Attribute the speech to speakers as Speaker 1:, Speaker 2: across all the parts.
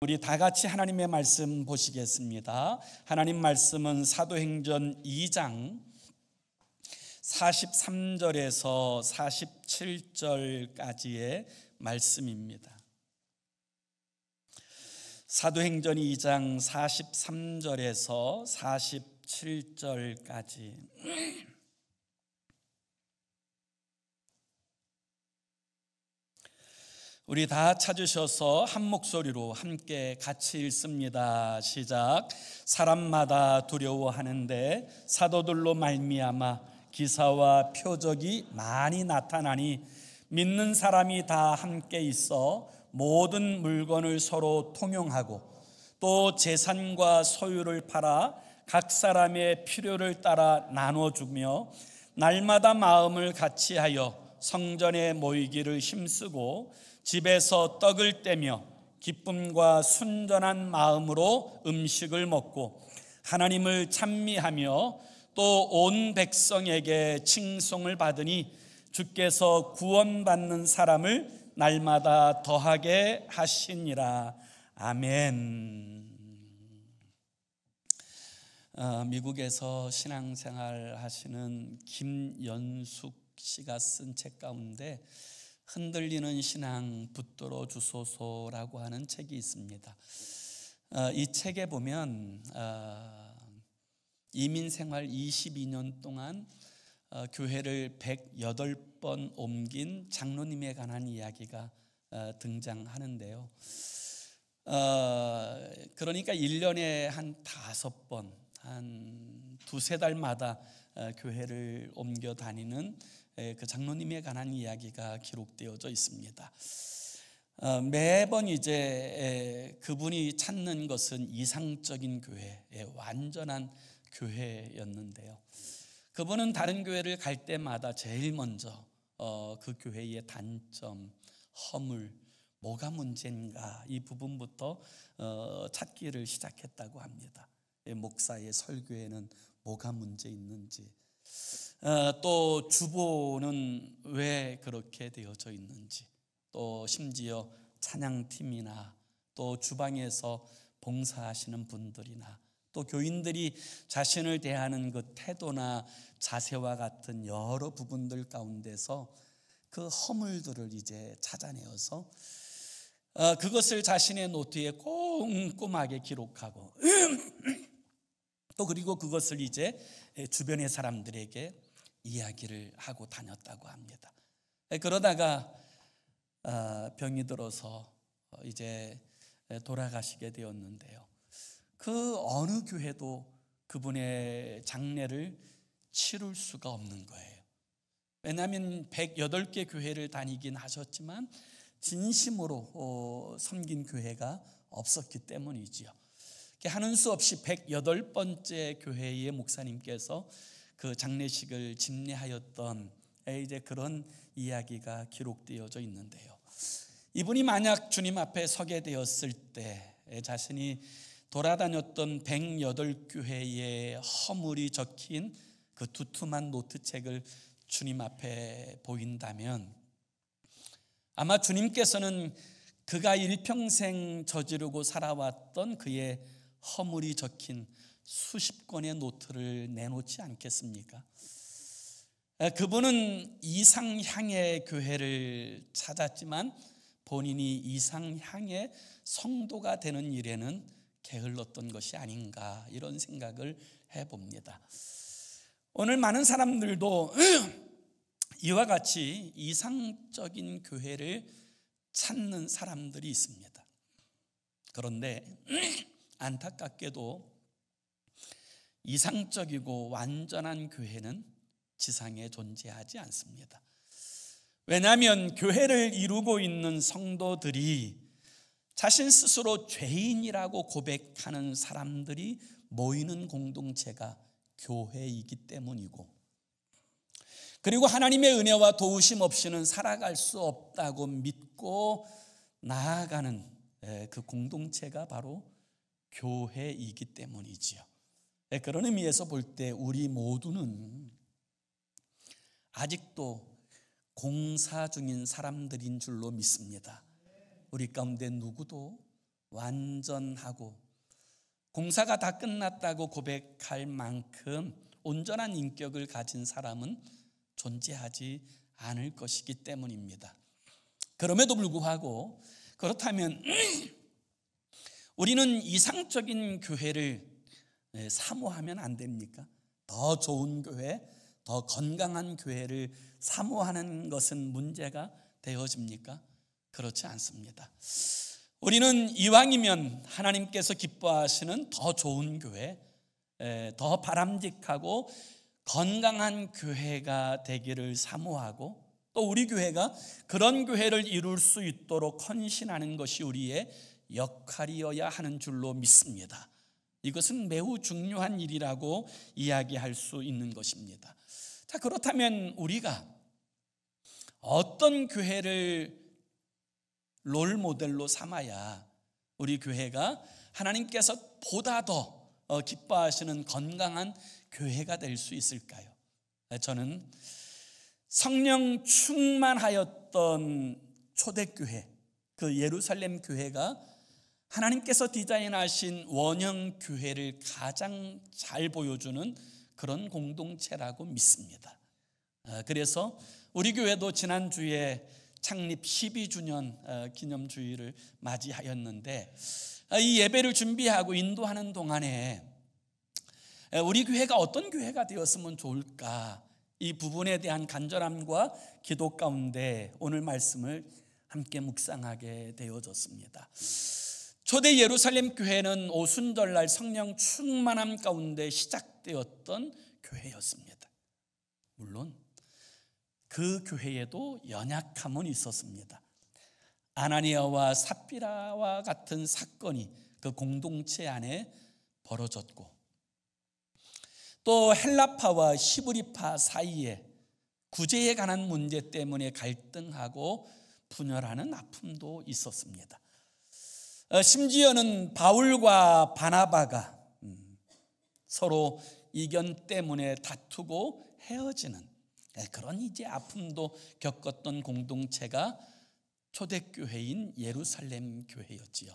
Speaker 1: 우리 다 같이 하나님의 말씀 보시겠습니다. 하나님 말씀은 사도행전 2장 43절에서 47절까지의 말씀입니다. 사도행전 2장 43절에서 47절까지 우리 다 찾으셔서 한 목소리로 함께 같이 읽습니다. 시작. 사람마다 두려워하는데 사도들로 말미암아 기사와 표적이 많이 나타나니 믿는 사람이 다 함께 있어 모든 물건을 서로 통용하고 또 재산과 소유를 팔아 각 사람의 필요를 따라 나눠주며 날마다 마음을 같이하여 성전에 모이기를 힘쓰고 집에서 떡을 떼며 기쁨과 순전한 마음으로 음식을 먹고 하나님을 찬미하며 또 온 백성에게 칭송을 받으니 주께서 구원받는 사람을 날마다 더하게 하시니라. 아멘. 미국에서 신앙생활 하시는 김연숙 씨가 쓴 책 가운데 흔들리는 신앙 붙들어 주소서라고 하는 책이 있습니다. 이 책에 보면 이민 생활 22년 동안 교회를 108번 ом긴 장로님에 관한 이야기가 등장하는데요. 그러니까 1년에 한 5번, 한 두세 달마다 교회를 옮겨 다니는 그 장로님에 관한 이야기가 기록되어져 있습니다. 매번 이제 그분이 찾는 것은 이상적인 교회, 완전한 교회였는데요. 그분은 다른 교회를 갈 때마다 제일 먼저 그 교회의 단점, 허물, 뭐가 문제인가 이 부분부터 찾기를 시작했다고 합니다. 목사의 설교에는 뭐가 문제 있는지, 또 주보는 왜 그렇게 되어져 있는지, 또 심지어 찬양팀이나 또 주방에서 봉사하시는 분들이나 또 교인들이 자신을 대하는 그 태도나 자세와 같은 여러 부분들 가운데서 그 허물들을 이제 찾아내어서 그것을 자신의 노트에 꼼꼼하게 기록하고 또 그리고 그것을 이제 주변의 사람들에게 이야기를 하고 다녔다고 합니다. 그러다가 병이 들어서 이제 돌아가시게 되었는데요. 그 어느 교회도 그분의 장례를 치룰 수가 없는 거예요. 왜냐하면 108개 교회를 다니긴 하셨지만 진심으로 섬긴 교회가 없었기 때문이지요. 하는 수 없이 108번째 교회의 목사님께서 그 장례식을 집례하였던 이제 그런 이야기가 기록되어져 있는데요. 이분이 만약 주님 앞에 서게 되었을 때 자신이 돌아다녔던 108교회의 허물이 적힌 그 두툼한 노트책을 주님 앞에 보인다면 아마 주님께서는 그가 일평생 저지르고 살아왔던 그의 허물이 적힌 수십 권의 노트를 내놓지 않겠습니까? 그분은 이상향의 교회를 찾았지만 본인이 이상향의 성도가 되는 일에는 게을렀던 것이 아닌가 이런 생각을 해봅니다. 오늘 많은 사람들도 이와 같이 이상적인 교회를 찾는 사람들이 있습니다. 그런데 안타깝게도 이상적이고 완전한 교회는 지상에 존재하지 않습니다. 왜냐하면 교회를 이루고 있는 성도들이 자신 스스로 죄인이라고 고백하는 사람들이 모이는 공동체가 교회이기 때문이고, 그리고 하나님의 은혜와 도우심 없이는 살아갈 수 없다고 믿고 나아가는 그 공동체가 바로 교회이기 때문이지요. 그런 의미에서 볼 때 우리 모두는 아직도 공사 중인 사람들인 줄로 믿습니다. 우리 가운데 누구도 완전하고 공사가 다 끝났다고 고백할 만큼 온전한 인격을 가진 사람은 존재하지 않을 것이기 때문입니다. 그럼에도 불구하고 그렇다면 우리는 이상적인 교회를 사모하면 안 됩니까? 더 좋은 교회, 더 건강한 교회를 사모하는 것은 문제가 되어집니까? 그렇지 않습니다. 우리는 이왕이면 하나님께서 기뻐하시는 더 좋은 교회, 더 바람직하고 건강한 교회가 되기를 사모하고 또 우리 교회가 그런 교회를 이룰 수 있도록 헌신하는 것이 우리의 역할이어야 하는 줄로 믿습니다. 이것은 매우 중요한 일이라고 이야기할 수 있는 것입니다. 자, 그렇다면 우리가 어떤 교회를 롤 모델로 삼아야 우리 교회가 하나님께서 보다 더 기뻐하시는 건강한 교회가 될 수 있을까요? 저는 성령 충만하였던 초대교회, 그 예루살렘 교회가 하나님께서 디자인하신 원형 교회를 가장 잘 보여주는 그런 공동체라고 믿습니다. 그래서 우리 교회도 지난주에 창립 12주년 기념주일을 맞이하였는데 이 예배를 준비하고 인도하는 동안에 우리 교회가 어떤 교회가 되었으면 좋을까, 이 부분에 대한 간절함과 기도 가운데 오늘 말씀을 함께 묵상하게 되어졌습니다. 초대 예루살렘 교회는 오순절날 성령 충만함 가운데 시작되었던 교회였습니다. 물론 그 교회에도 연약함은 있었습니다. 아나니아와 삽비라와 같은 사건이 그 공동체 안에 벌어졌고 또 헬라파와 히브리파 사이에 구제에 관한 문제 때문에 갈등하고 분열하는 아픔도 있었습니다. 심지어는 바울과 바나바가 서로 이견 때문에 다투고 헤어지는 그런 이제 아픔도 겪었던 공동체가 초대교회인 예루살렘 교회였지요.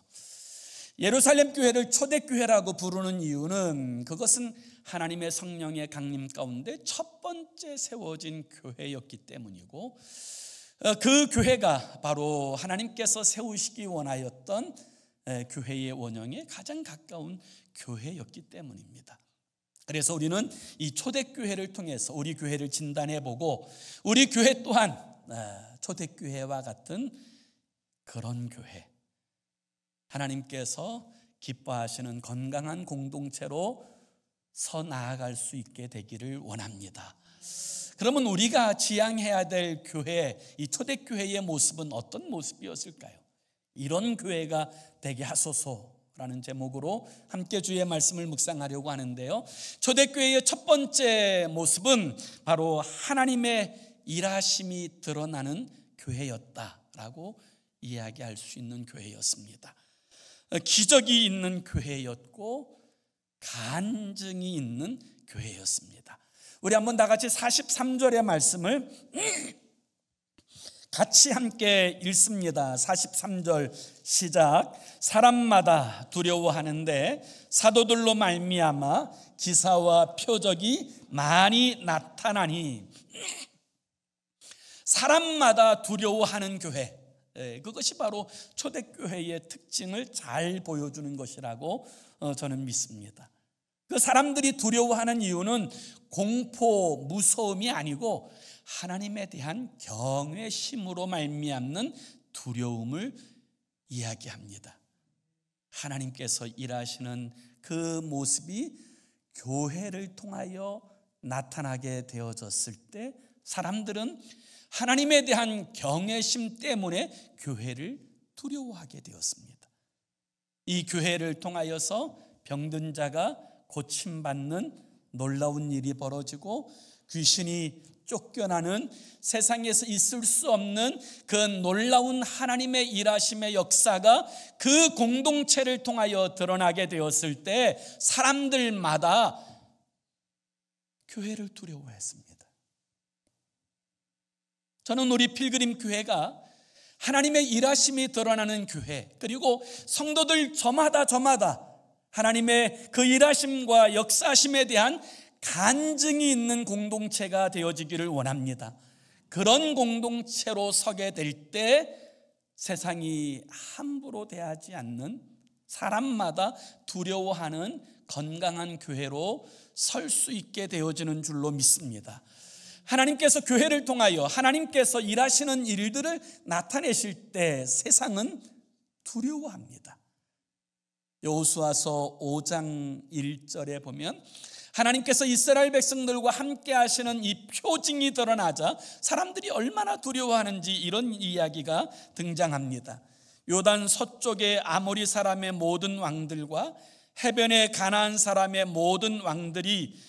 Speaker 1: 예루살렘 교회를 초대교회라고 부르는 이유는 그것은 하나님의 성령의 강림 가운데 첫 번째 세워진 교회였기 때문이고 그 교회가 바로 하나님께서 세우시기 원하였던 교회의 원형에 가장 가까운 교회였기 때문입니다. 그래서 우리는 이 초대교회를 통해서 우리 교회를 진단해보고 우리 교회 또한 초대교회와 같은 그런 교회, 하나님께서 기뻐하시는 건강한 공동체로 서 나아갈 수 있게 되기를 원합니다. 그러면 우리가 지향해야 될 교회, 이 초대교회의 모습은 어떤 모습이었을까요? 이런 교회가 되게 하소서라는 제목으로 함께 주의 말씀을 묵상하려고 하는데요, 초대교회의 첫 번째 모습은 바로 하나님의 일하심이 드러나는 교회였다라고 이야기할 수 있는 교회였습니다. 기적이 있는 교회였고 간증이 있는 교회였습니다. 우리 한번 다 같이 43절의 말씀을 같이 함께 읽습니다. 43절 시작. 사람마다 두려워하는데 사도들로 말미암아 기사와 표적이 많이 나타나니. 사람마다 두려워하는 교회, 그것이 바로 초대교회의 특징을 잘 보여주는 것이라고 저는 믿습니다. 그 사람들이 두려워하는 이유는 공포, 무서움이 아니고 하나님에 대한 경외심으로 말미암는 두려움을 이야기합니다. 하나님께서 일하시는 그 모습이 교회를 통하여 나타나게 되어졌을 때 사람들은 하나님에 대한 경외심 때문에 교회를 두려워하게 되었습니다. 이 교회를 통하여서 병든 자가 고침받는 놀라운 일이 벌어지고 귀신이 쫓겨나는 세상에서 있을 수 없는 그 놀라운 하나님의 일하심의 역사가 그 공동체를 통하여 드러나게 되었을 때 사람들마다 교회를 두려워했습니다. 저는 우리 필그림 교회가 하나님의 일하심이 드러나는 교회, 그리고 성도들 저마다 하나님의 그 일하심과 역사심에 대한 간증이 있는 공동체가 되어지기를 원합니다. 그런 공동체로 서게 될 때 세상이 함부로 대하지 않는, 사람마다 두려워하는 건강한 교회로 설 수 있게 되어지는 줄로 믿습니다. 하나님께서 교회를 통하여 하나님께서 일하시는 일들을 나타내실 때 세상은 두려워합니다. 여호수아서 5장 1절에 보면 하나님께서 이스라엘 백성들과 함께 하시는 이 표징이 드러나자 사람들이 얼마나 두려워하는지 이런 이야기가 등장합니다. 요단 서쪽의 아모리 사람의 모든 왕들과 해변의 가나안 사람의 모든 왕들이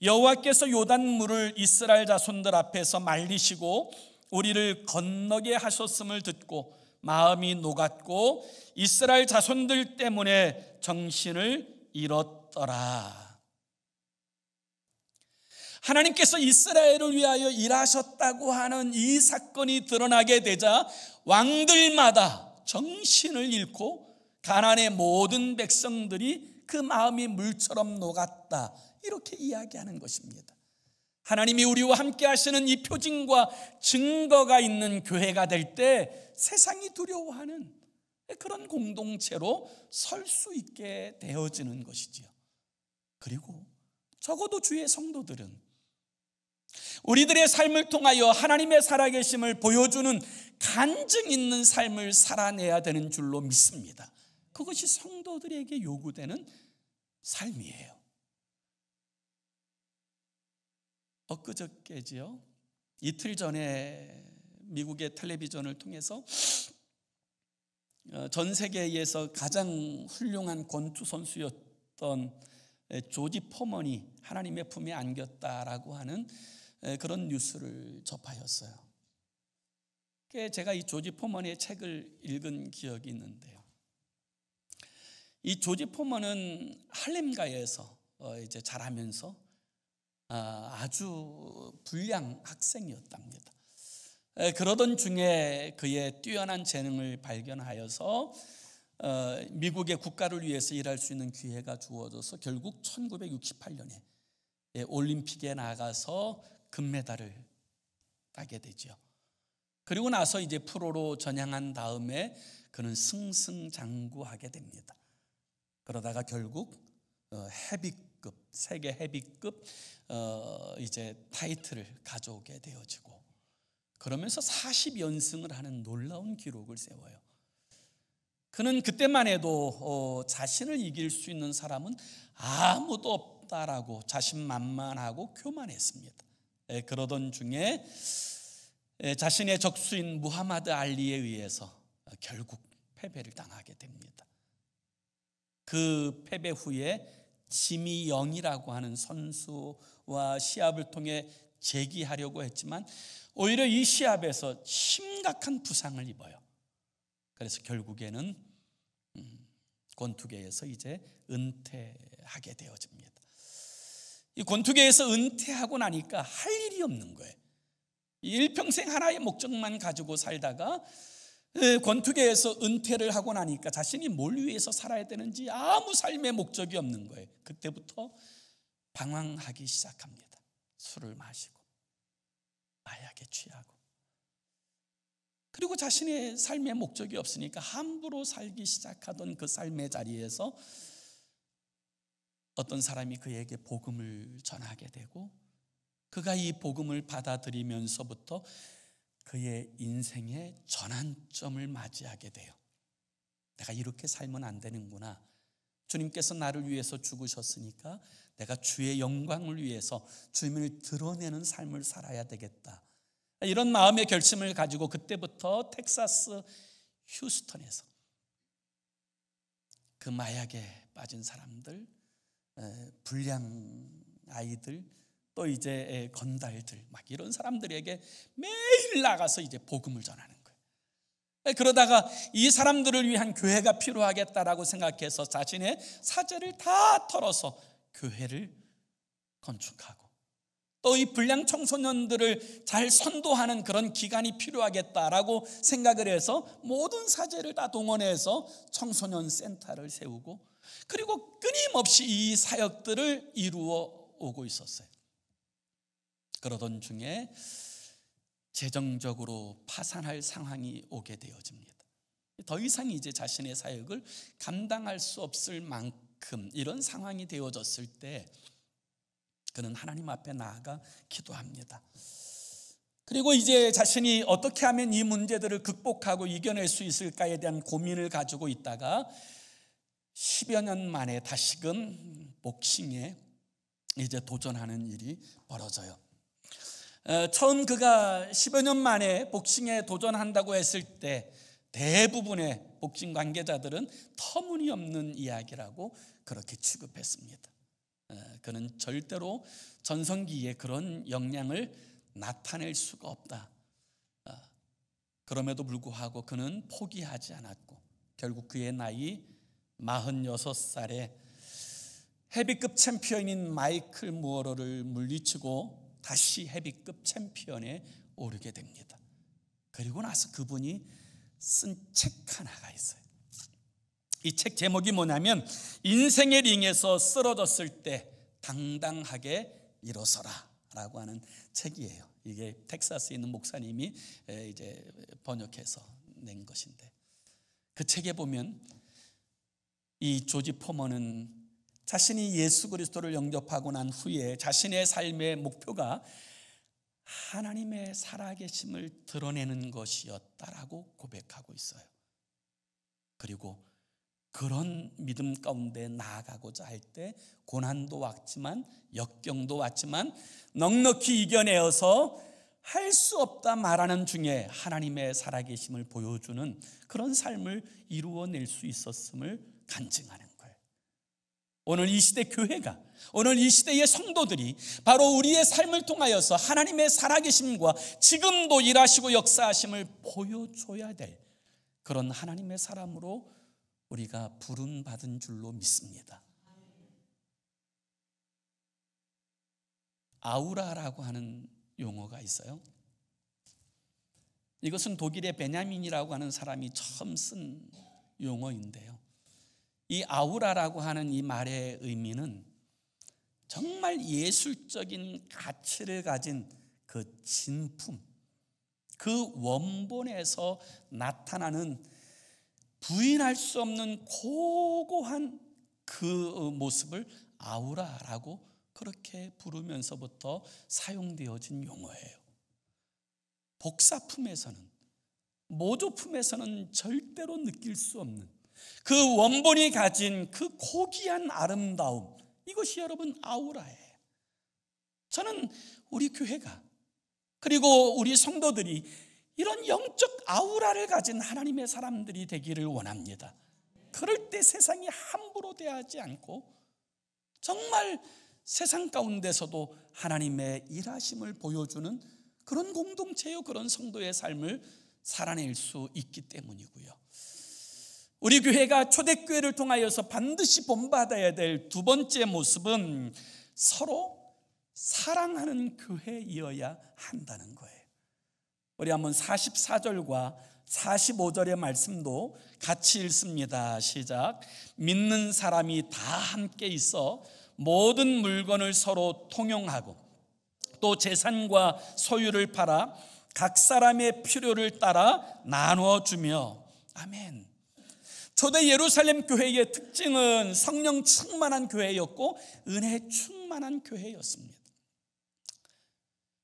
Speaker 1: 여호와께서 요단물을 이스라엘 자손들 앞에서 말리시고 우리를 건너게 하셨음을 듣고 마음이 녹았고 이스라엘 자손들 때문에 정신을 잃었더라. 하나님께서 이스라엘을 위하여 일하셨다고 하는 이 사건이 드러나게 되자 왕들마다 정신을 잃고 가나안의 모든 백성들이 그 마음이 물처럼 녹았다, 이렇게 이야기하는 것입니다. 하나님이 우리와 함께 하시는 이 표징과 증거가 있는 교회가 될 때 세상이 두려워하는 그런 공동체로 설 수 있게 되어지는 것이지요. 그리고 적어도 주의 성도들은 우리들의 삶을 통하여 하나님의 살아계심을 보여주는 간증 있는 삶을 살아내야 되는 줄로 믿습니다. 그것이 성도들에게 요구되는 삶이에요. 엊그저께지요, 이틀 전에 미국의 텔레비전을 통해서 전 세계에서 가장 훌륭한 권투 선수였던 조지 포먼이 하나님의 품에 안겼다라고 하는 그런 뉴스를 접하였어요. 제가 이 조지 포먼의 책을 읽은 기억이 있는데요, 이 조지 포먼은 할렘가에서 이제 자라면서 아주 불량 학생이었답니다. 그러던 중에 그의 뛰어난 재능을 발견하여서 미국의 국가를 위해서 일할 수 있는 기회가 주어져서 결국 1968년에 올림픽에 나가서 금메달을 따게 되죠. 그리고 나서 이제 프로로 전향한 다음에 그는 승승장구하게 됩니다. 그러다가 결국 헤비급, 세계 헤비급 이제 타이틀을 가져오게 되어지고, 그러면서 40연승을 하는 놀라운 기록을 세워요. 그는 그때만 해도 자신을 이길 수 있는 사람은 아무도 없다라고 자신만만하고 교만했습니다. 그러던 중에 자신의 적수인 무하마드 알리에 의해서 결국 패배를 당하게 됩니다. 그 패배 후에 지미 영이라고 하는 선수와 시합을 통해 재기하려고 했지만 오히려 이 시합에서 심각한 부상을 입어요. 그래서 결국에는 권투계에서 이제 은퇴하게 되어집니다. 이 권투계에서 은퇴하고 나니까 할 일이 없는 거예요. 일평생 하나의 목적만 가지고 살다가 권투계에서 은퇴를 하고 나니까 자신이 뭘 위해서 살아야 되는지 아무 삶의 목적이 없는 거예요. 그때부터 방황하기 시작합니다. 술을 마시고 마약에 취하고, 그리고 자신의 삶의 목적이 없으니까 함부로 살기 시작하던 그 삶의 자리에서 어떤 사람이 그에게 복음을 전하게 되고, 그가 이 복음을 받아들이면서부터 그의 인생의 전환점을 맞이하게 돼요. 내가 이렇게 살면 안 되는구나. 주님께서 나를 위해서 죽으셨으니까 내가 주의 영광을 위해서 주님을 드러내는 삶을 살아야 되겠다. 이런 마음의 결심을 가지고 그때부터 텍사스 휴스턴에서 그 마약에 빠진 사람들, 불량 아이들, 또 이제 건달들, 막 이런 사람들에게 매일 나가서 이제 복음을 전하는 거예요. 그러다가 이 사람들을 위한 교회가 필요하겠다라고 생각해서 자신의 사재를 다 털어서 교회를 건축하고 또 이 불량 청소년들을 잘 선도하는 그런 기관이 필요하겠다라고 생각을 해서 모든 사제를 다 동원해서 청소년 센터를 세우고, 그리고 끊임없이 이 사역들을 이루어 오고 있었어요. 그러던 중에 재정적으로 파산할 상황이 오게 되어집니다. 더 이상 이제 자신의 사역을 감당할 수 없을 만큼 이런 상황이 되어졌을 때 그는 하나님 앞에 나아가 기도합니다. 그리고 이제 자신이 어떻게 하면 이 문제들을 극복하고 이겨낼 수 있을까에 대한 고민을 가지고 있다가 10여 년 만에 다시금 복싱에 이제 도전하는 일이 벌어져요. 처음 그가 10여 년 만에 복싱에 도전한다고 했을 때 대부분의 복싱 관계자들은 터무니없는 이야기라고 그렇게 취급했습니다. 그는 절대로 전성기에 그런 역량을 나타낼 수가 없다. 그럼에도 불구하고 그는 포기하지 않았고 결국 그의 나이 46살에 헤비급 챔피언인 마이클 무어러를 물리치고 다시 헤비급 챔피언에 오르게 됩니다. 그리고 나서 그분이 쓴 책 하나가 있어요. 이 책 제목이 뭐냐면 인생의 링에서 쓰러졌을 때 당당하게 일어서라 라고 하는 책이에요. 이게 텍사스에 있는 목사님이 이제 번역해서 낸 것인데, 그 책에 보면 이 조지 포먼은 자신이 예수 그리스도를 영접하고 난 후에 자신의 삶의 목표가 하나님의 살아계심을 드러내는 것이었다라고 고백하고 있어요. 그리고 그런 믿음 가운데 나아가고자 할 때 고난도 왔지만 역경도 왔지만 넉넉히 이겨내어서 할 수 없다 말하는 중에 하나님의 살아계심을 보여주는 그런 삶을 이루어낼 수 있었음을 간증하는 거예요. 오늘 이 시대 교회가, 오늘 이 시대의 성도들이 바로 우리의 삶을 통하여서 하나님의 살아계심과 지금도 일하시고 역사하심을 보여줘야 될 그런 하나님의 사람으로 우리가 부름받은 줄로 믿습니다. 아우라라고 하는 용어가 있어요. 이것은 독일의 베냐민이라고 하는 사람이 처음 쓴 용어인데요, 이 아우라라고 하는 이 말의 의미는 정말 예술적인 가치를 가진 그 진품, 그 원본에서 나타나는 부인할 수 없는 고고한 그 모습을 아우라라고 그렇게 부르면서부터 사용되어진 용어예요. 복사품에서는, 모조품에서는 절대로 느낄 수 없는 그 원본이 가진 그 고귀한 아름다움, 이것이 여러분 아우라예요. 저는 우리 교회가, 그리고 우리 성도들이 이런 영적 아우라를 가진 하나님의 사람들이 되기를 원합니다. 그럴 때 세상이 함부로 대하지 않고 정말 세상 가운데서도 하나님의 일하심을 보여주는 그런 공동체요, 그런 성도의 삶을 살아낼 수 있기 때문이고요. 우리 교회가 초대교회를 통하여서 반드시 본받아야 될 두 번째 모습은 서로 사랑하는 교회이어야 한다는 거예요. 우리 한번 44절과 45절의 말씀도 같이 읽습니다. 시작. 믿는 사람이 다 함께 있어 모든 물건을 서로 통용하고 또 재산과 소유를 팔아 각 사람의 필요를 따라 나누어 주며. 아멘. 초대 예루살렘 교회의 특징은 성령 충만한 교회였고 은혜 충만한 교회였습니다.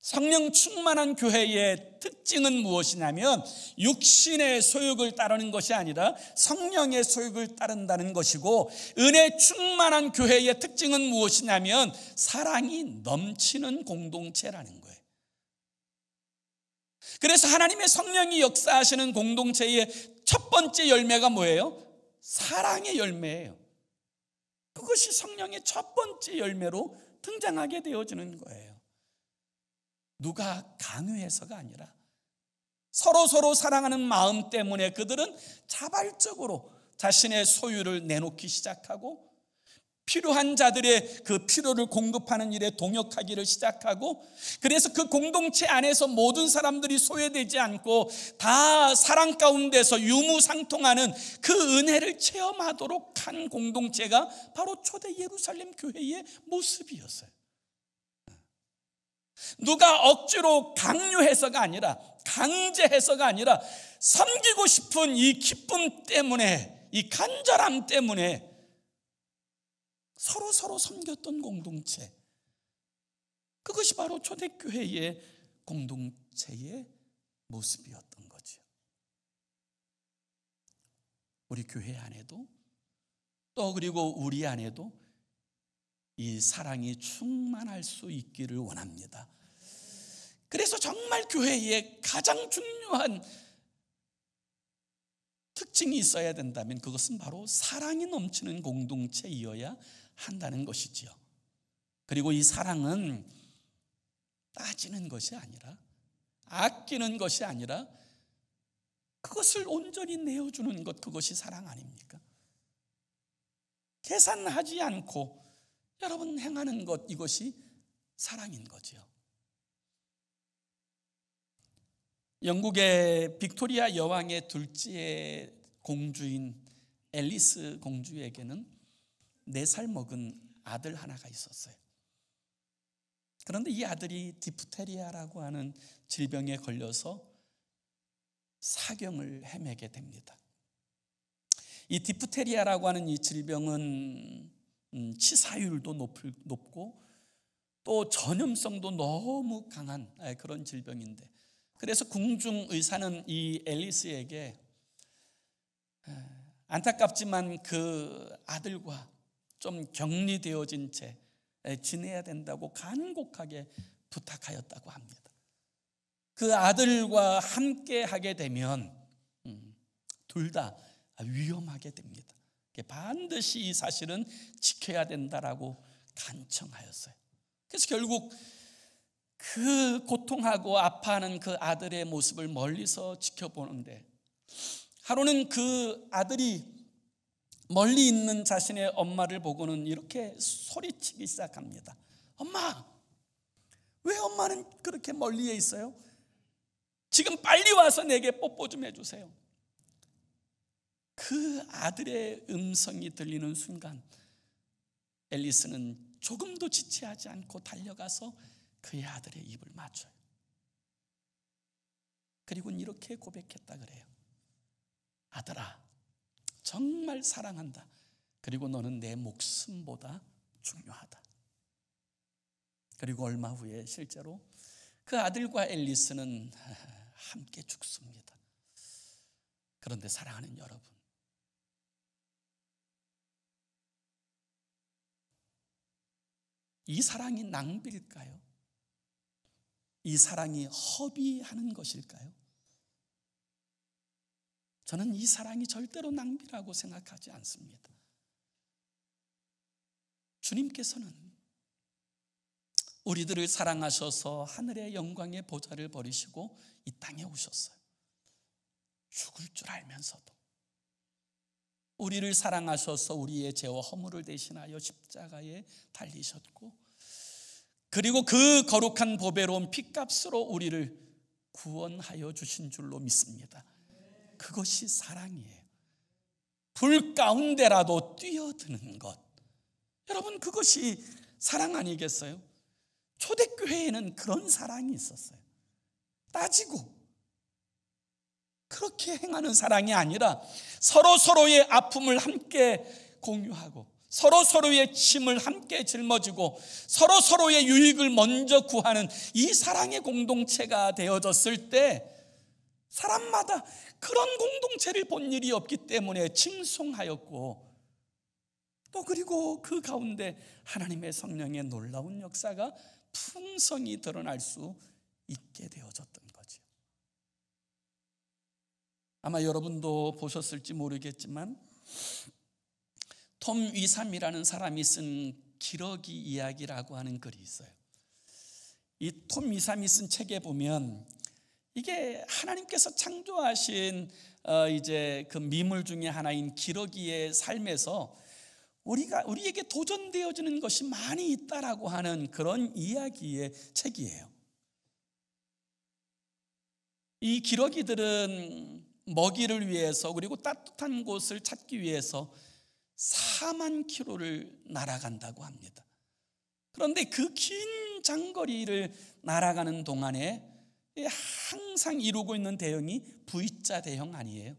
Speaker 1: 성령 충만한 교회의 특징은 무엇이냐면 육신의 소욕을 따르는 것이 아니라 성령의 소욕을 따른다는 것이고, 은혜 충만한 교회의 특징은 무엇이냐면 사랑이 넘치는 공동체라는 거예요. 그래서 하나님의 성령이 역사하시는 공동체의 첫 번째 열매가 뭐예요? 사랑의 열매예요. 그것이 성령의 첫 번째 열매로 등장하게 되어지는 거예요. 누가 강요해서가 아니라 서로 사랑하는 마음 때문에 그들은 자발적으로 자신의 소유를 내놓기 시작하고 필요한 자들의 그 필요를 공급하는 일에 동역하기를 시작하고, 그래서 그 공동체 안에서 모든 사람들이 소외되지 않고 다 사랑 가운데서 유무상통하는 그 은혜를 체험하도록 한 공동체가 바로 초대 예루살렘 교회의 모습이었어요. 누가 억지로 강요해서가 아니라, 강제해서가 아니라, 섬기고 싶은 이 기쁨 때문에, 이 간절함 때문에 서로 섬겼던 공동체, 그것이 바로 초대교회의 공동체의 모습이었던 거죠. 우리 교회 안에도, 또 그리고 우리 안에도 이 사랑이 충만할 수 있기를 원합니다. 그래서 정말 교회의 가장 중요한 특징이 있어야 된다면 그것은 바로 사랑이 넘치는 공동체이어야 한다는 것이지요. 그리고 이 사랑은 따지는 것이 아니라, 아끼는 것이 아니라 그것을 온전히 내어주는 것, 그것이 사랑 아닙니까? 계산하지 않고 여러분 행하는 것, 이것이 사랑인 거지요. 영국의 빅토리아 여왕의 둘째 공주인 앨리스 공주에게는 4살 먹은 아들 하나가 있었어요. 그런데 이 아들이 디프테리아라고 하는 질병에 걸려서 사경을 헤매게 됩니다. 이 디프테리아라고 하는 이 질병은 치사율도 높고 또 전염성도 너무 강한 그런 질병인데, 그래서 궁중 의사는 이 앨리스에게 안타깝지만 그 아들과 좀 격리되어진 채 지내야 된다고 간곡하게 부탁하였다고 합니다. 그 아들과 함께 하게 되면 둘 다 위험하게 됩니다. 반드시 이 사실은 지켜야 된다라고 간청하였어요. 그래서 결국 그 고통하고 아파하는 그 아들의 모습을 멀리서 지켜보는데, 하루는 그 아들이 멀리 있는 자신의 엄마를 보고는 이렇게 소리치기 시작합니다. 엄마, 왜 엄마는 그렇게 멀리에 있어요? 지금 빨리 와서 내게 뽀뽀 좀 해주세요. 그 아들의 음성이 들리는 순간 앨리스는 조금도 지체하지 않고 달려가서 그의 아들의 입을 맞춰요. 그리고는 이렇게 고백했다 그래요. 아들아, 정말 사랑한다. 그리고 너는 내 목숨보다 중요하다. 그리고 얼마 후에 실제로 그 아들과 앨리스는 함께 죽습니다. 그런데 사랑하는 여러분, 이 사랑이 낭비일까요? 이 사랑이 허비하는 것일까요? 저는 이 사랑이 절대로 낭비라고 생각하지 않습니다. 주님께서는 우리들을 사랑하셔서 하늘의 영광의 보좌를 버리시고 이 땅에 오셨어요. 죽을 줄 알면서도 우리를 사랑하셔서 우리의 죄와 허물을 대신하여 십자가에 달리셨고, 그리고 그 거룩한 보배로운 피값으로 우리를 구원하여 주신 줄로 믿습니다. 그것이 사랑이에요. 불 가운데라도 뛰어드는 것, 여러분 그것이 사랑 아니겠어요? 초대교회에는 그런 사랑이 있었어요. 따지고 그렇게 행하는 사랑이 아니라 서로의 아픔을 함께 공유하고 서로의 짐을 함께 짊어지고 서로의 유익을 먼저 구하는 이 사랑의 공동체가 되어졌을 때, 사람마다 그런 공동체를 본 일이 없기 때문에 칭송하였고, 또 그리고 그 가운데 하나님의 성령의 놀라운 역사가 풍성히 드러날 수 있게 되어졌던 거죠. 아마 여러분도 보셨을지 모르겠지만 톰 위삼이라는 사람이 쓴 기러기 이야기라고 하는 글이 있어요. 이 톰 위삼이 쓴 책에 보면 이게 하나님께서 창조하신 이제 그 미물 중에 하나인 기러기의 삶에서 우리에게 도전되어지는 것이 많이 있다라고 하는 그런 이야기의 책이에요. 이 기러기들은 먹이를 위해서 그리고 따뜻한 곳을 찾기 위해서 4만 킬로를 날아간다고 합니다. 그런데 그 긴 장거리를 날아가는 동안에 항상 이루고 있는 대형이 V자 대형 아니에요?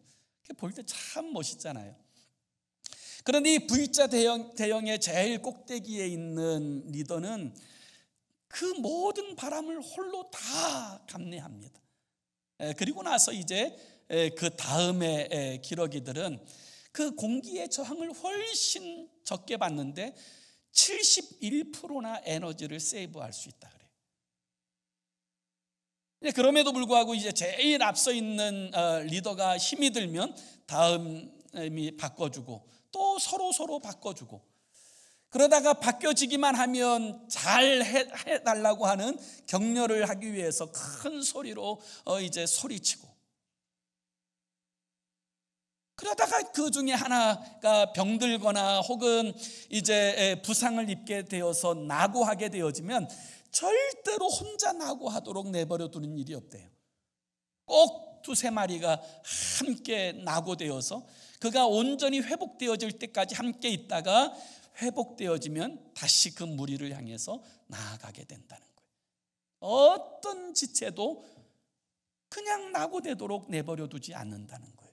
Speaker 1: 볼 때 참 멋있잖아요. 그런데 이 V자 대형의 제일 꼭대기에 있는 리더는 그 모든 바람을 홀로 다 감내합니다. 그리고 나서 이제 그 다음에 기러기들은 그 공기의 저항을 훨씬 적게 받는데 71%나 에너지를 세이브할 수 있다 그래요. 그럼에도 불구하고 이제 제일 앞서 있는 리더가 힘이 들면 다음이 바꿔주고 또 서로 바꿔주고, 그러다가 바뀌어지기만 하면 잘 해달라고 하는 격려를 하기 위해서 큰 소리로 이제 소리치고, 그러다가 그 중에 하나가 병들거나 혹은 이제 부상을 입게 되어서 낙오하게 되어지면 절대로 혼자 낙오하도록 내버려 두는 일이 없대요. 꼭 두세 마리가 함께 낙오되어서 그가 온전히 회복되어질 때까지 함께 있다가 회복되어지면 다시 그 무리를 향해서 나아가게 된다는 거예요. 어떤 지체도 그냥 낙오되도록 내버려 두지 않는다는 거예요.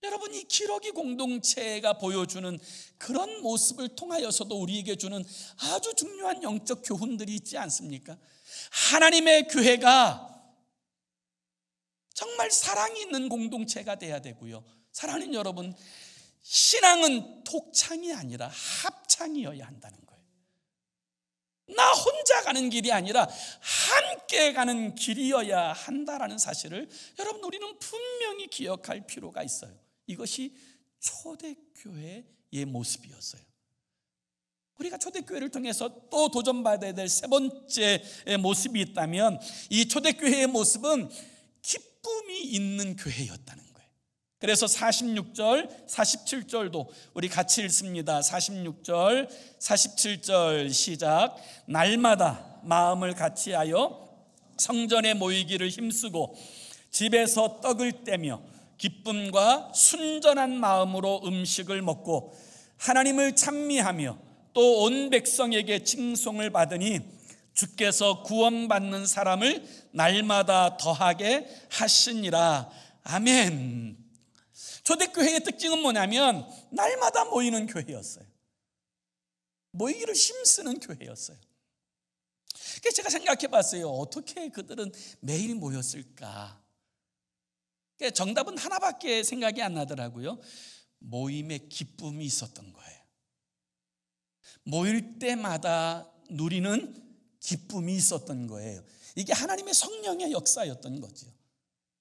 Speaker 1: 여러분, 이 기러기 공동체가 보여주는 그런 모습을 통하여서도 우리에게 주는 아주 중요한 영적 교훈들이 있지 않습니까? 하나님의 교회가 정말 사랑이 있는 공동체가 돼야 되고요. 사랑하는 여러분, 신앙은 독창이 아니라 합창이어야 한다는 거예요. 나 혼자 가는 길이 아니라 함께 가는 길이어야 한다라는 사실을 여러분, 우리는 분명히 기억할 필요가 있어요. 이것이 초대교회의 모습이었어요. 우리가 초대교회를 통해서 또 도전받아야 될 세 번째 모습이 있다면, 이 초대교회의 모습은 기쁨이 있는 교회였다는 거예요. 그래서 46절, 47절도 우리 같이 읽습니다. 46절, 47절 시작. 날마다 마음을 같이하여 성전에 모이기를 힘쓰고 집에서 떡을 떼며 기쁨과 순전한 마음으로 음식을 먹고 하나님을 찬미하며 또 온 백성에게 칭송을 받으니 주께서 구원받는 사람을 날마다 더하게 하시니라. 아멘. 초대교회의 특징은 뭐냐면 날마다 모이는 교회였어요. 모이기를 힘쓰는 교회였어요. 그래서 제가 생각해 봤어요. 어떻게 그들은 매일 모였을까? 정답은 하나밖에 생각이 안 나더라고요. 모임에 기쁨이 있었던 거예요. 모일 때마다 누리는 기쁨이 있었던 거예요. 이게 하나님의 성령의 역사였던 거죠.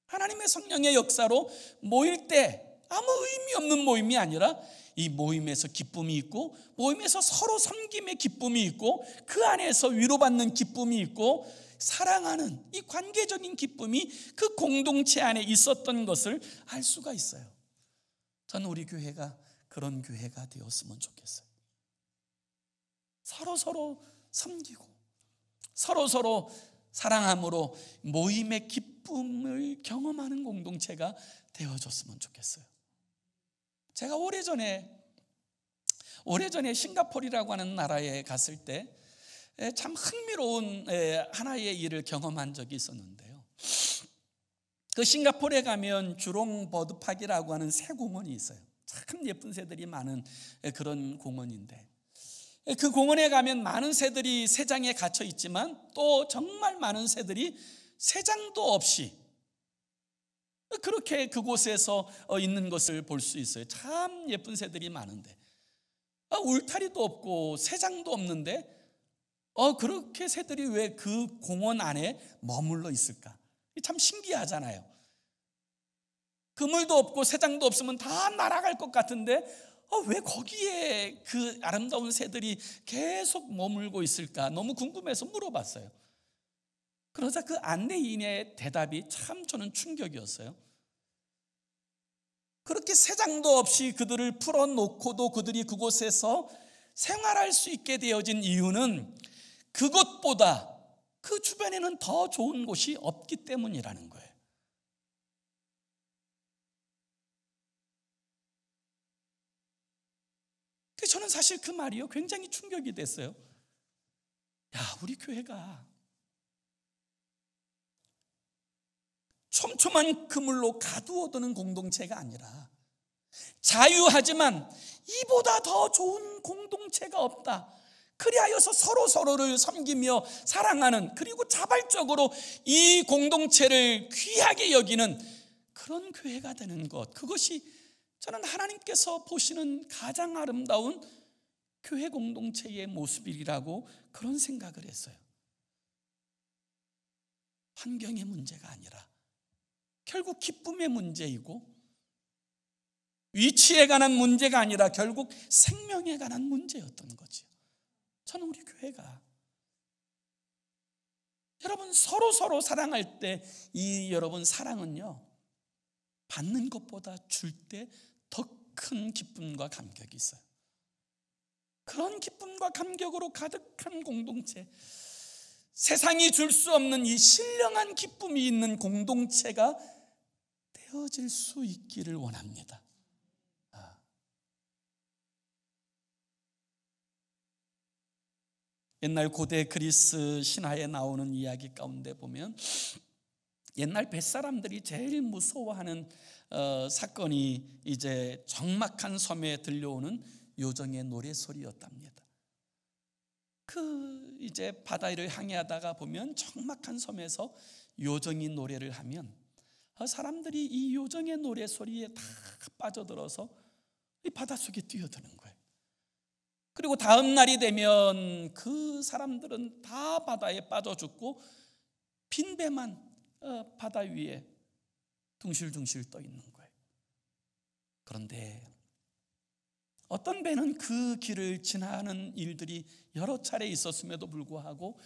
Speaker 1: 하나님의 성령의 역사로 모일 때 아무 의미 없는 모임이 아니라 이 모임에서 기쁨이 있고, 모임에서 서로 섬김의 기쁨이 있고, 그 안에서 위로받는 기쁨이 있고, 사랑하는 이 관계적인 기쁨이 그 공동체 안에 있었던 것을 알 수가 있어요. 저는 우리 교회가 그런 교회가 되었으면 좋겠어요. 서로 섬기고 서로 사랑함으로 모임의 기쁨을 경험하는 공동체가 되어줬으면 좋겠어요. 제가 오래전에 싱가포르라고 하는 나라에 갔을 때 참 흥미로운 하나의 일을 경험한 적이 있었는데요. 그 싱가포르에 가면 주롱 버드파크라고 하는 새 공원이 있어요. 참 예쁜 새들이 많은 그런 공원인데, 그 공원에 가면 많은 새들이 새장에 갇혀 있지만 또 정말 많은 새들이 새장도 없이 그렇게 그곳에서 있는 것을 볼 수 있어요. 참 예쁜 새들이 많은데 울타리도 없고 새장도 없는데 그렇게 새들이 왜 그 공원 안에 머물러 있을까? 참 신기하잖아요. 그물도 없고 새장도 없으면 다 날아갈 것 같은데 왜 거기에 그 아름다운 새들이 계속 머물고 있을까? 너무 궁금해서 물어봤어요. 그러자 그 안내인의 대답이 참 저는 충격이었어요. 그렇게 세장도 없이 그들을 풀어놓고도 그들이 그곳에서 생활할 수 있게 되어진 이유는 그곳보다 그 주변에는 더 좋은 곳이 없기 때문이라는 거예요. 그래서 저는 사실 그 말이요 굉장히 충격이 됐어요. 야, 우리 교회가 촘촘한 그물로 가두 얻는 공동체가 아니라 자유하지만 이보다 더 좋은 공동체가 없다. 그리하여서 서로를 섬기며 사랑하는, 그리고 자발적으로 이 공동체를 귀하게 여기는 그런 교회가 되는 것, 그것이 저는 하나님께서 보시는 가장 아름다운 교회 공동체의 모습이라고 그런 생각을 했어요. 환경의 문제가 아니라 결국 기쁨의 문제이고, 위치에 관한 문제가 아니라 결국 생명에 관한 문제였던 거죠. 저는 우리 교회가 여러분 서로 사랑할 때 이 여러분 사랑은요 받는 것보다 줄 때 더 큰 기쁨과 감격이 있어요. 그런 기쁨과 감격으로 가득한 공동체, 세상이 줄 수 없는 이 신령한 기쁨이 있는 공동체가 되어질 수 있기를 원합니다. 옛날 고대 그리스 신화에 나오는 이야기 가운데 보면 옛날 뱃사람들이 제일 무서워하는 사건이 이제 적막한 섬에 들려오는 요정의 노래소리였답니다. 그 이제 바다를 항해하다가 보면 적막한 섬에서 요정이 노래를 하면 사람들이 이 요정의 노래소리에 다 빠져들어서 이 바닷속에 뛰어드는 거예요. 그리고 다음 날이 되면 그 사람들은 다 바다에 빠져 죽고 빈 배만 바다 위에 둥실둥실 떠 있는 거예요. 그런데 어떤 배는 그 길을 지나는 일들이 여러 차례 있었음에도 불구하고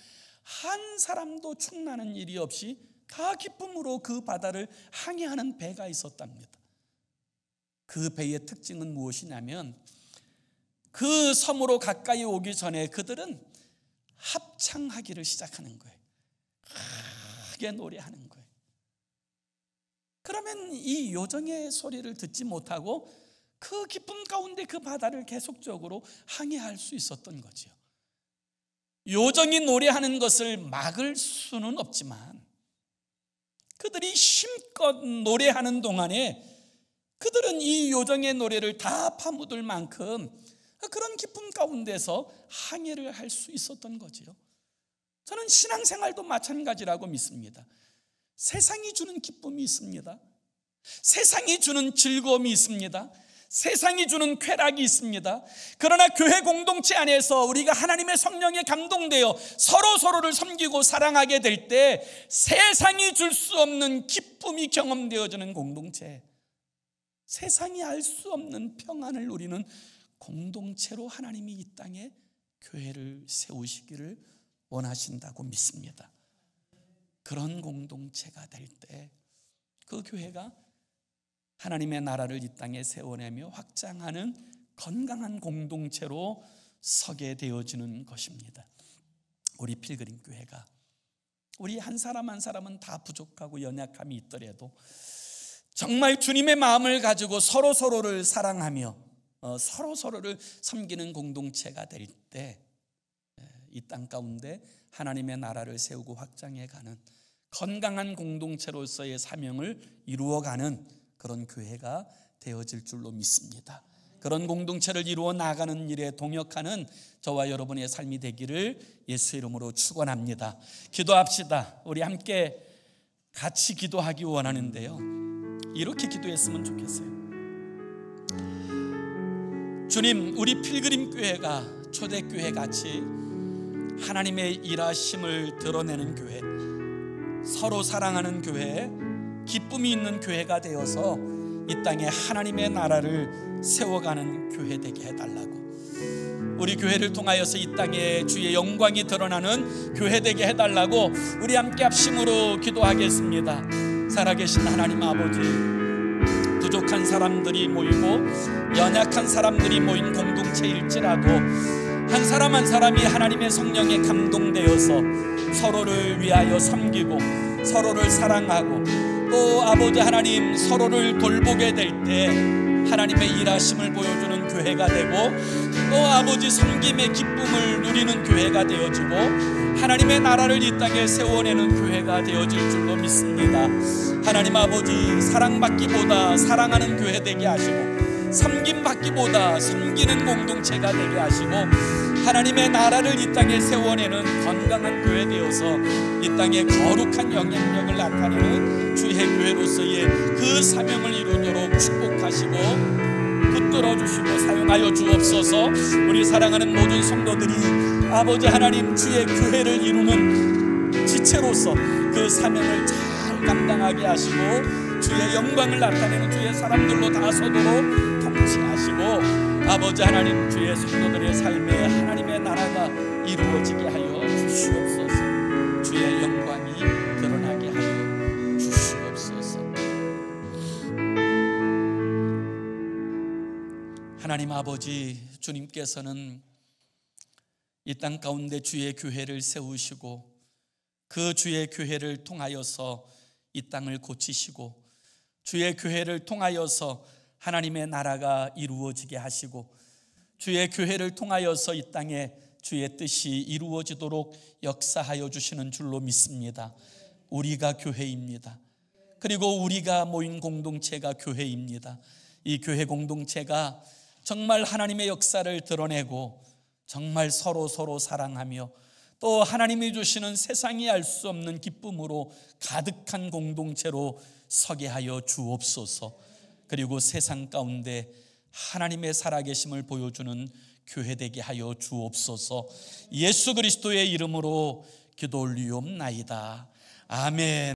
Speaker 1: 한 사람도 축나는 일이 없이 다 기쁨으로 그 바다를 항해하는 배가 있었답니다. 그 배의 특징은 무엇이냐면 그 섬으로 가까이 오기 전에 그들은 합창하기를 시작하는 거예요. 크게 노래하는 거예요. 그러면 이 요정의 소리를 듣지 못하고 그 기쁨 가운데 그 바다를 계속적으로 항해할 수 있었던 거죠. 요정이 노래하는 것을 막을 수는 없지만 그들이 힘껏 노래하는 동안에 그들은 이 요정의 노래를 다 파묻을 만큼 그런 기쁨 가운데서 항해를 할 수 있었던 거지요. 저는 신앙생활도 마찬가지라고 믿습니다. 세상이 주는 기쁨이 있습니다. 세상이 주는 즐거움이 있습니다. 세상이 주는 쾌락이 있습니다. 그러나 교회 공동체 안에서 우리가 하나님의 성령에 감동되어 서로를 섬기고 사랑하게 될 때 세상이 줄 수 없는 기쁨이 경험되어지는 공동체, 세상이 알 수 없는 평안을 누리는 공동체로 하나님이 이 땅에 교회를 세우시기를 원하신다고 믿습니다. 그런 공동체가 될 때 그 교회가 하나님의 나라를 이 땅에 세워내며 확장하는 건강한 공동체로 서게 되어지는 것입니다. 우리 필그림 교회가 우리 한 사람 한 사람은 다 부족하고 연약함이 있더라도 정말 주님의 마음을 가지고 서로를 사랑하며 서로를 섬기는 공동체가 될 때 이 땅 가운데 하나님의 나라를 세우고 확장해가는 건강한 공동체로서의 사명을 이루어가는 그런 교회가 되어질 줄로 믿습니다. 그런 공동체를 이루어 나가는 일에 동역하는 저와 여러분의 삶이 되기를 예수의 이름으로 축원합니다. 기도합시다. 우리 함께 같이 기도하기 원하는데요, 이렇게 기도했으면 좋겠어요. 주님, 우리 필그림 교회가 초대교회 같이 하나님의 일하심을 드러내는 교회, 서로 사랑하는 교회, 기쁨이 있는 교회가 되어서 이 땅에 하나님의 나라를 세워가는 교회 되게 해달라고, 우리 교회를 통하여서 이 땅에 주의 영광이 드러나는 교회 되게 해달라고 우리 함께 합심으로 기도하겠습니다. 살아계신 하나님 아버지, 부족한 사람들이 모이고 연약한 사람들이 모인 공동체일지라도 한 사람 한 사람이 하나님의 성령에 감동되어서 서로를 위하여 섬기고 서로를 사랑하고 또 아버지 하나님 서로를 돌보게 될 때 하나님의 일하심을 보여주는 교회가 되고 또 아버지 섬김의 기쁨을 누리는 교회가 되어지고 하나님의 나라를 이 땅에 세워내는 교회가 되어질 줄로 믿습니다. 하나님 아버지 사랑받기보다 사랑하는 교회 되게 하시고 섬김받기보다 섬기는 공동체가 되게 하시고 하나님의 나라를 이 땅에 세워내는 건강한 교회 되어서 이 땅에 거룩한 영향력을 나타내는 주의 교회로서의 그 사명을 이루도록 축복하시고 붙들어 주시고 사용하여 주옵소서. 우리 사랑하는 모든 성도들이 아버지 하나님 주의 교회를 이루는 지체로서 그 사명을 잘 감당하게 하시고 주의 영광을 나타내는 주의 사람들로 다서도록 통치하시고 아버지 하나님 주의 성도들의 삶에 하나님의 나라가 이루어지게 하여 주시옵소서. 주의 영광이 드러나게 하여 주시옵소서. 하나님 아버지, 주님께서는 이 땅 가운데 주의 교회를 세우시고 그 주의 교회를 통하여서 이 땅을 고치시고 주의 교회를 통하여서 하나님의 나라가 이루어지게 하시고 주의 교회를 통하여서 이 땅에 주의 뜻이 이루어지도록 역사하여 주시는 줄로 믿습니다. 우리가 교회입니다. 그리고 우리가 모인 공동체가 교회입니다. 이 교회 공동체가 정말 하나님의 역사를 드러내고 정말 서로 사랑하며 또 하나님이 주시는 세상이 알 수 없는 기쁨으로 가득한 공동체로 서게 하여 주옵소서. 그리고 세상 가운데 하나님의 살아계심을 보여주는 교회 되게 하여 주옵소서. 예수 그리스도의 이름으로 기도 올리옵나이다. 아멘.